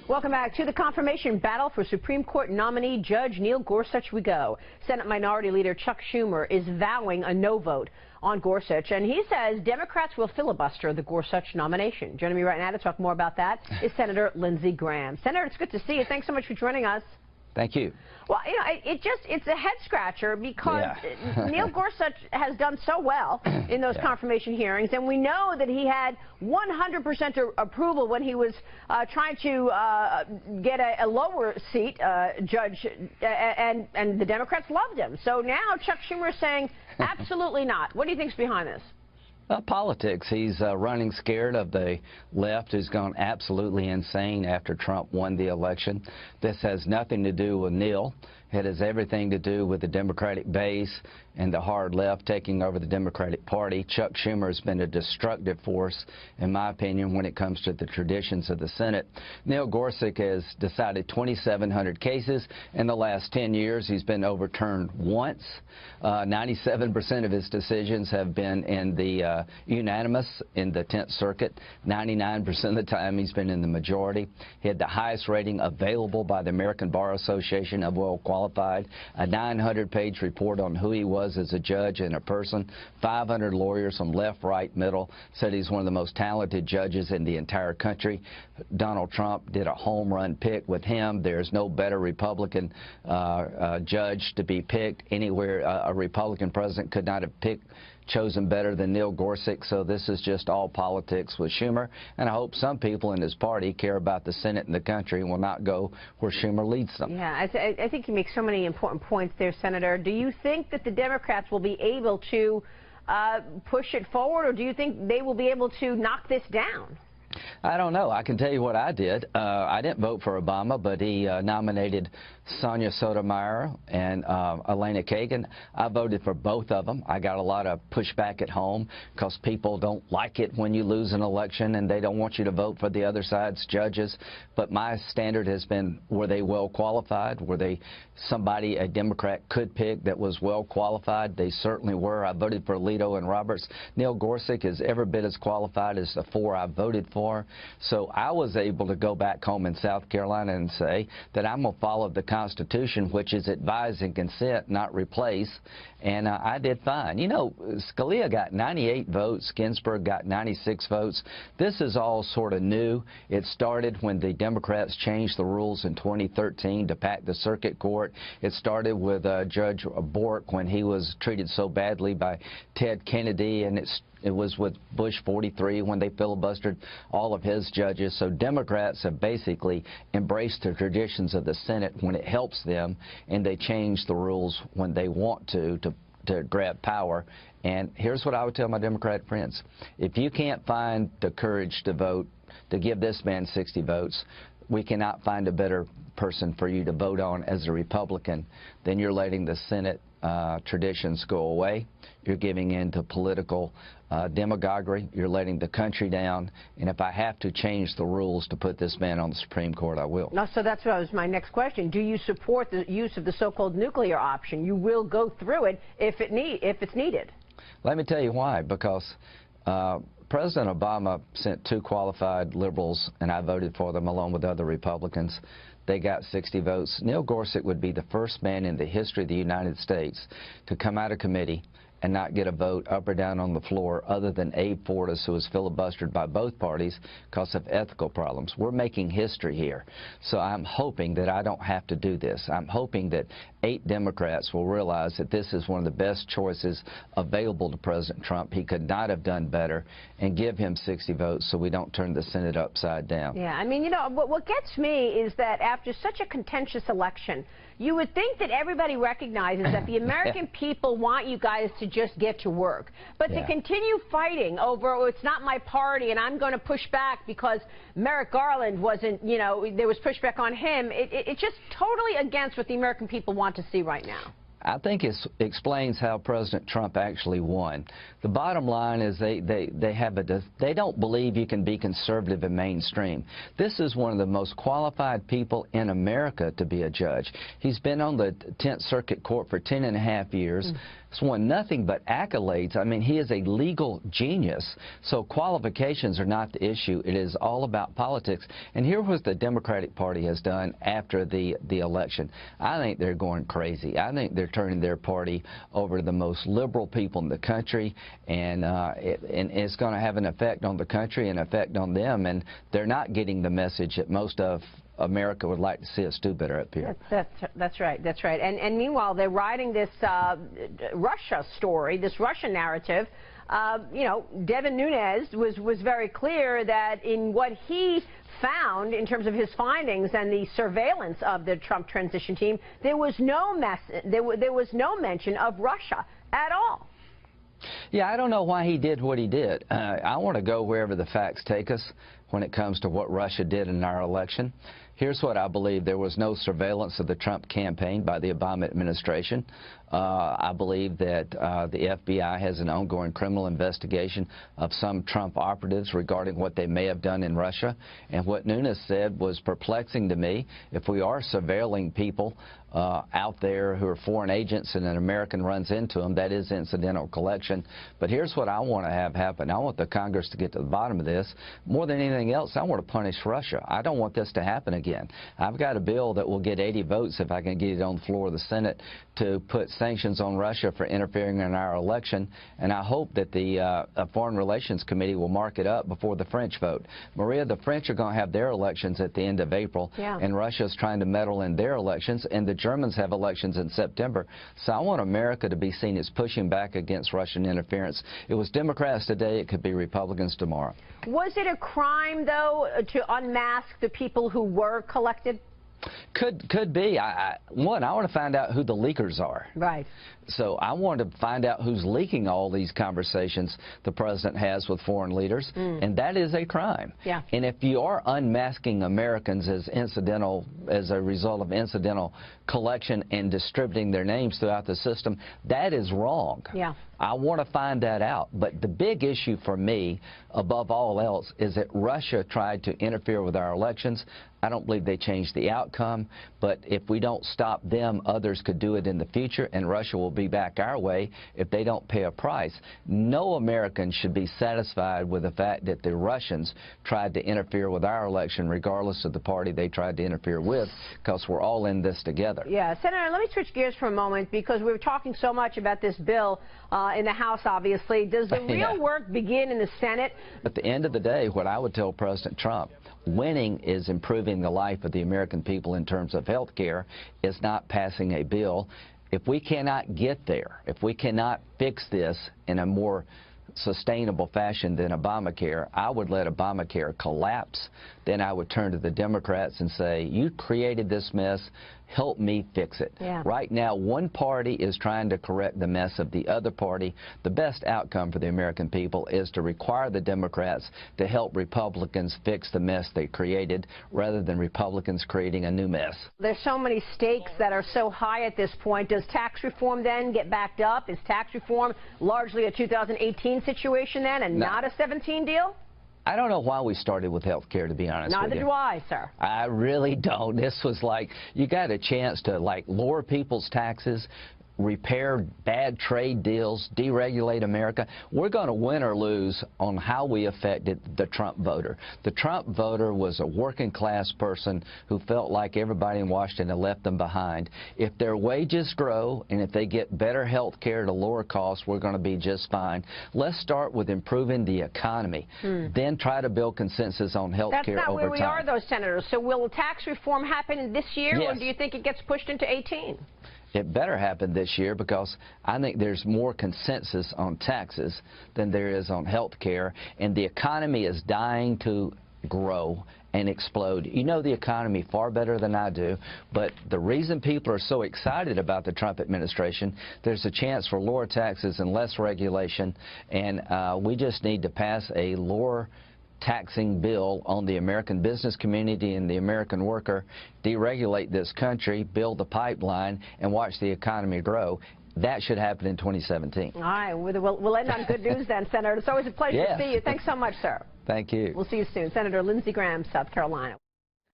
Welcome back to the confirmation battle for Supreme Court nominee Judge Neil Gorsuch we go. Senate Minority Leader Chuck Schumer is vowing a no vote on Gorsuch, and he says Democrats will filibuster the Gorsuch nomination. Joining me right now to talk more about that is Senator Lindsey Graham. Senator, it's good to see you. Thanks so much for joining us. Thank you. Well, you know, it's a head scratcher because Neil Gorsuch has done so well in those confirmation hearings, and we know that he had 100% approval when he was trying to get a lower seat judge, and the Democrats loved him. So now Chuck Schumer is saying absolutely not. What do you think's behind this? Politics. He's running scared of the left, who's gone absolutely insane after Trump won the election. This has nothing to do with Neil. It has everything to do with the Democratic base and the hard left taking over the Democratic Party. Chuck Schumer has been a destructive force, in my opinion, when it comes to the traditions of the Senate. Neil Gorsuch has decided 2,700 cases. In the last 10 years, he's been overturned once. 97% of his decisions have been in the unanimous in the 10th Circuit. 99% of the time, he's been in the majority. He had the highest rating available by the American Bar Association of well qualified, a 900-page report on who he was as a judge and a person. 500 lawyers from left, right, middle said he's one of the most talented judges in the entire country. Donald Trump did a home run pick with him. There's no better Republican judge to be picked anywhere. A Republican president could not have chosen better than Neil Gorsuch, so this is just all politics with Schumer, and I hope some people in his party care about the Senate and the country and will not go where Schumer leads them. Yeah, I think you make so many important points there, Senator. Do you think that the Democrats will be able to push it forward, or do you think they will be able to knock this down? I don't know. I can tell you what I did. I didn't vote for Obama, but he nominated Sonia Sotomayor and Elena Kagan. I voted for both of them. I got a lot of pushback at home because people don't like it when you lose an election and they don't want you to vote for the other side's judges. But my standard has been, were they well qualified? Were they somebody a Democrat could pick that was well qualified? They certainly were. I voted for Alito and Roberts. Neil Gorsuch is every bit as qualified as the four I voted for. So I was able to go back home in South Carolina and say that I'm going to follow the Constitution, which is advise and consent, not replace, and I did fine. You know, Scalia got 98 votes, Ginsburg got 96 votes. This is all sort of new. It started when the Democrats changed the rules in 2013 to pack the circuit court. It started with Judge Bork when he was treated so badly by Ted Kennedy, and it was with Bush 43 when they filibustered all of his judges. So Democrats have basically embraced the traditions of the Senate when it helps them, and they change the rules when they want to grab power. And here's what I would tell my Democratic friends. If you can't find the courage to vote, to give this man 60 votes, we cannot find a better person for you to vote on as a Republican. Then you're letting the Senate traditions go away. You're giving in to political demagoguery. You're letting the country down. And if I have to change the rules to put this man on the Supreme Court, I will. So that's what was my next question. Do you support the use of the so-called nuclear option? You will go through it if it's needed. Let me tell you why. Because President Obama sent 2 qualified liberals, and I voted for them along with other Republicans. They got 60 votes. Neil Gorsuch would be the first man in the history of the United States to come out of committee and not get a vote up or down on the floor, other than Abe Fortas, who was filibustered by both parties because of ethical problems. We're making history here. So I'm hoping that I don't have to do this. I'm hoping that 8 Democrats will realize that this is one of the best choices available to President Trump. He could not have done better, and give him 60 votes so we don't turn the Senate upside down. Yeah, I mean, you know, what gets me is that after such a contentious election, you would think that everybody recognizes that the American people want you guys to just get to work. But to continue fighting over, oh, it's not my party and I'm going to push back because Merrick Garland wasn't, you know, there was pushback on him, it's just totally against what the American people want to see right now. I think it explains how President Trump actually won. The bottom line is they don't believe you can be conservative and mainstream. This is one of the most qualified people in America to be a judge. He's been on the 10th Circuit Court for 10.5 years. has won nothing but accolades. I mean, he is a legal genius. So qualifications are not the issue. It is all about politics. And here was the Democratic Party has done after the election. I think they're going crazy. I think they're turning their party over to the most liberal people in the country, and it's going to have an effect on the country and effect on them. And they're not getting the message that most of America would like to see us do better up here. That's right. That's right. And meanwhile, they're riding this Russia story, this Russia narrative. You know, Devin Nunes was very clear that in what he found in terms of his findings and the surveillance of the Trump transition team, there was no mention of Russia at all. Yeah, I don't know why he did what he did. I want to go wherever the facts take us when it comes to what Russia did in our election. Here's what I believe. There was no surveillance of the Trump campaign by the Obama administration. I believe that the FBI has an ongoing criminal investigation of some Trump operatives regarding what they may have done in Russia. And what Nunes said was perplexing to me. If we are surveilling people out there who are foreign agents and an American runs into them, that is incidental collection. But here's what I want to have happen. I want the Congress to get to the bottom of this. More than anything else, I want to punish Russia. I don't want this to happen again. I've got a bill that will get 80 votes if I can get it on the floor of the Senate to put sanctions on Russia for interfering in our election, and I hope that the Foreign Relations Committee will mark it up before the French vote. Maria, the French are going to have their elections at the end of April, and Russia's trying to meddle in their elections, and the Germans have elections in September. So I want America to be seen as pushing back against Russian interference. It was Democrats today. It could be Republicans tomorrow. Was it a crime, though, to unmask the people who were collected? Could be. I want to find out who the leakers are. Right. So I want to find out who's leaking all these conversations the president has with foreign leaders, and that is a crime. Yeah. And if you are unmasking Americans as a result of incidental collection and distributing their names throughout the system, that is wrong. Yeah. I want to find that out. But the big issue for me, above all else, is that Russia tried to interfere with our elections. I don't believe they changed the outcome, but if we don't stop them, others could do it in the future, and Russia will be back our way if they don't pay a price. No American should be satisfied with the fact that the Russians tried to interfere with our election, regardless of the party they tried to interfere with, because we're all in this together. Yeah, Senator, let me switch gears for a moment, because we were talking so much about this bill in the House, obviously. Does the real work begin in the Senate? At the end of the day, what I would tell President Trump, winning is improving the life of the American people in terms of health care, is not passing a bill. If we cannot get there, if we cannot fix this in a more sustainable fashion than Obamacare, I would let Obamacare collapse. Then I would turn to the Democrats and say, you created this mess, help me fix it. Yeah. Right now, one party is trying to correct the mess of the other party. The best outcome for the American people is to require the Democrats to help Republicans fix the mess they created, rather than Republicans creating a new mess. There's so many stakes that are so high at this point. Does tax reform then get backed up? Is tax reform largely a 2018 situation then, and not a 17 deal? I don't know why we started with health care, to be honest with you. Neither do I, sir. I really don't. This was like, you got a chance to, like, lower people's taxes, repair bad trade deals, deregulate America. We're going to win or lose on how we affected the Trump voter. The Trump voter was a working class person who felt like everybody in Washington had left them behind. If their wages grow and if they get better health care at a lower cost, we're going to be just fine. Let's start with improving the economy, then try to build consensus on health care over time. That's not where we are, though, Senator. So will tax reform happen this year, yes, or do you think it gets pushed into 18? It better happen this year, because I think there's more consensus on taxes than there is on health care, and the economy is dying to grow and explode. You know the economy far better than I do, but the reason people are so excited about the Trump administration, there's a chance for lower taxes and less regulation, and we just need to pass a lower taxing bill on the American business community and the American worker, deregulate this country, build the pipeline, and watch the economy grow. That should happen in 2017. All right. We'll end on good news then, Senator. It's always a pleasure to see you. Thanks so much, sir. Thank you. We'll see you soon. Senator Lindsey Graham, South Carolina.